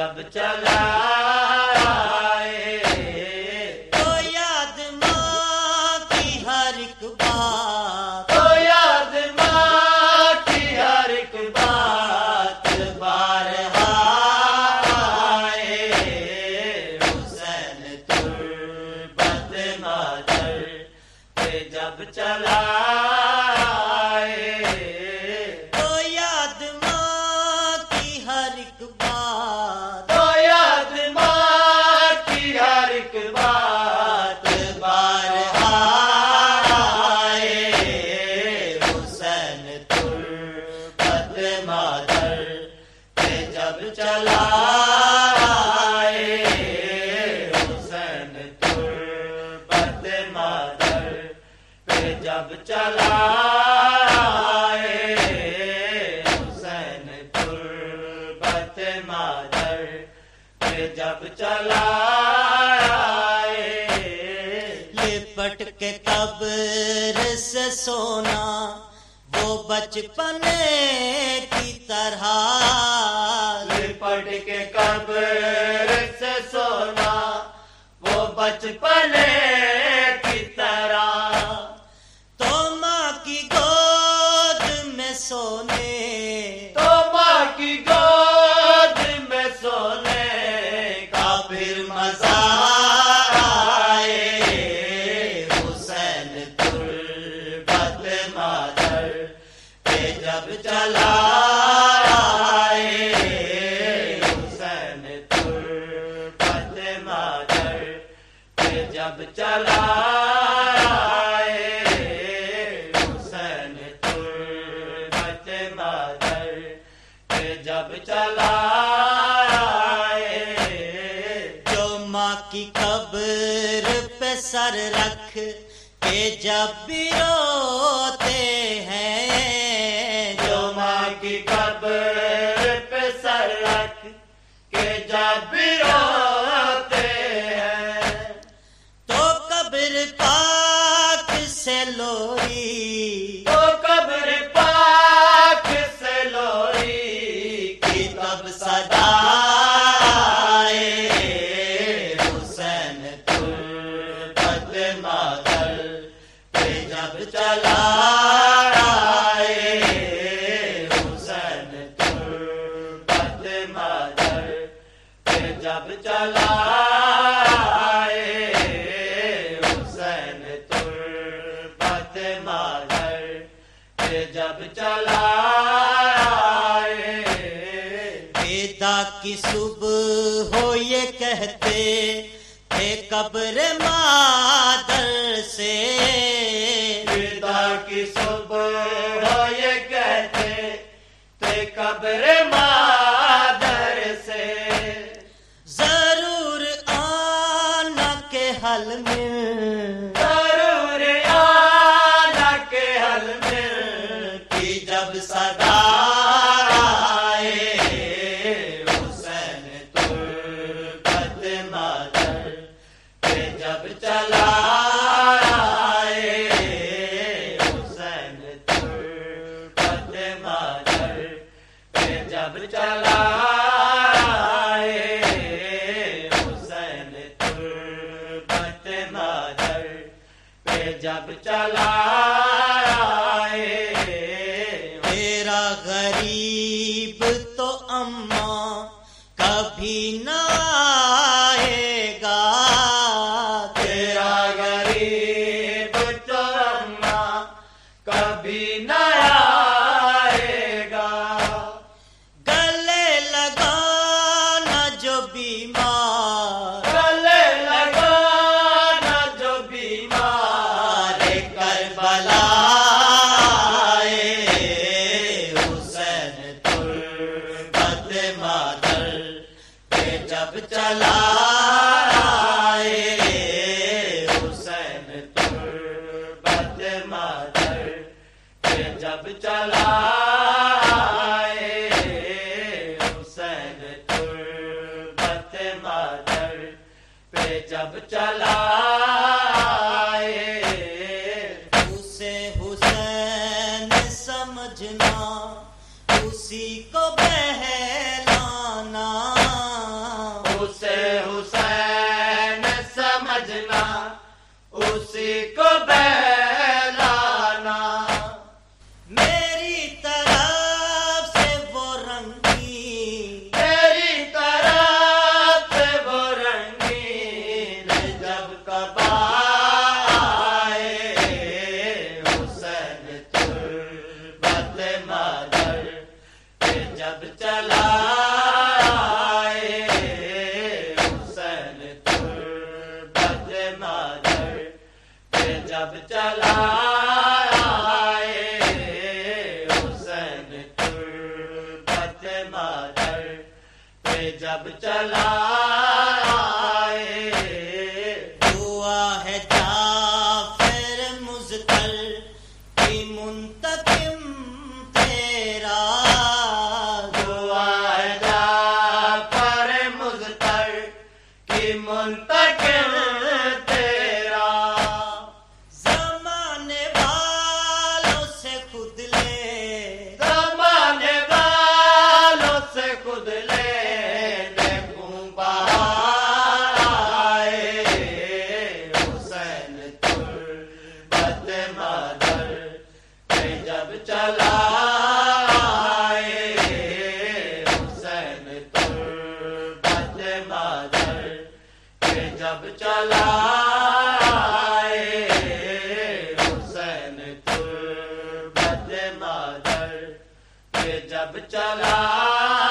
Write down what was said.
جب چلا آئے تو یاد ماں کی ہر ایک بات، تو یاد ماں کی ہر ایک بات بارہا آئے حسین تربت مادر پہ جب چلا چلا آئے حسین تربت مادر پہ جب چلا آئے حسین تربت مادر پہ جب چلا آئے لپٹ کے قبر سے سونا وہ بچپن کی طرح، لپٹ کے قبر سے سونا وہ بچپن کی طرح، تو ماں کی گود میں سونے، تو ماں کی گود میں سونے کا پھر مزہ آئے حسین تربت مادر پہ جب چلا جب چلا آئے حسین تربت مادر پہ جب چلا آئے جو ماں کی قبر پہ سر رکھ کے جب بھی روتے ہیں، جو ماں کی قبر پہ سر رکھ کے جب بھی روتے ہیں، قبر پاک سے لوری، تو قبر پاک سے لوری کی تب صدا آئے حسین تربت مادر پہ جب چلا آئے حسین تربت مادر پہ جب چلا جب چلا آئے پیدا کی صبح ہو یہ کہتے تھے قبر مادر سے، پیدا کی صبح ہو یہ کہتے تھے قبر مادر سے، ضرور آنا کے حل میں، جب صدا آئے حسین تربت مادر پہ جب چلا آئے حسین تربت مادر پہ جب چلا آئے حسین تربت مادر پہ جب چلا غریب تو اماں کبھی نہ آئے گا، تیرا غریب تو اماں کبھی نہ آئے گا، گلے لگانا جو بیمار، گلے لگانا جو بیمار کربلا جب چلا آئے حسین تربت مادر پہ جب چلا آئے حسین تربت مادر پہ جب چلا آئے اسے حسین سمجھنا اسی کو بہلانا، اسی کو بہلانا میری طرف سے وہ رنگین تیری طرف سے وہ رنگین جب کبا آئے حسین تربت مادر کہ جب چلا آئے حسین تربت مادر کہ جب چلا آئے حسین تربت مادر کہ جب چلا آئے ہوا ہے جعفر مزتر کی منتقم تیرا دعا ہے جعفر مزتر کی منتقم تیرا زمانے والوں سے خود لے زمانے والوں سے خود لینے کو بہار آئے حسین تربت مادر کہ جب چلا آئے حسین تربت مادر کہ جب چلا آئے حسین تربت مادر کہ جب چلا